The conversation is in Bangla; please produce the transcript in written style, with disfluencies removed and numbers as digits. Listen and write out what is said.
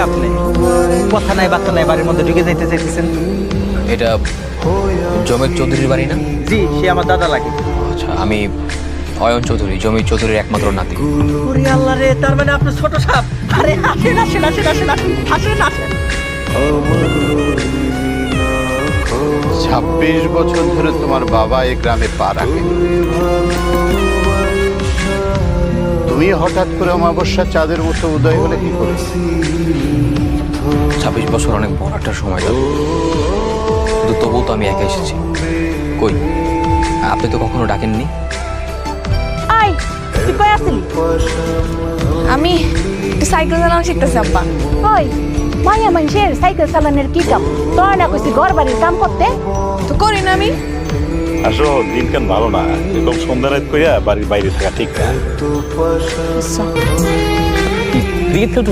আপনি কথা নাই বার্তা নাই বাড়ির মধ্যে ঢুকে যাইতে চাইতেছেন? এটা জমির চৌধুরীর বাড়ি না? জি, সে আমার দাদা লাগে। আচ্ছা, আমি অয়ন চৌধুরী, জমির চৌধুরীর একমাত্র নাতি। ওরে আল্লাহ রে, তার মানে আপনি ছোট সাপ। আরে আসেন আসেন আসেন আসেন আসেন আসেন। 26 বছর ধরে তোমার বাবা এই গ্রামে পা রাখেন, তুমি হঠাৎ করে অমাবস্যা চাঁদের মতো উদয় হলে কি করে? 26 বছর অনেক বড় একটা সময় দাদু, কিন্তু তবুও তো আমি একা এসেছি। কই, আপনি তো কখনো ডাকেননি। আই তুই কই আসলি? আমি সাইকেল চালানো শিখতেছি আব্বা। ওই মাইয়া মানুষের সাইকেল চালানোর কি কাম? তোর না কইছি ঘর বাড়ির কাম করতে, তো করি না আমি। আসো, দিনকাল ভালো না, এরকম সন্ধ্যা রাত কইয়া বাড়ির বাইরে থাকা ঠিক না। ক্রিকেট খেলতে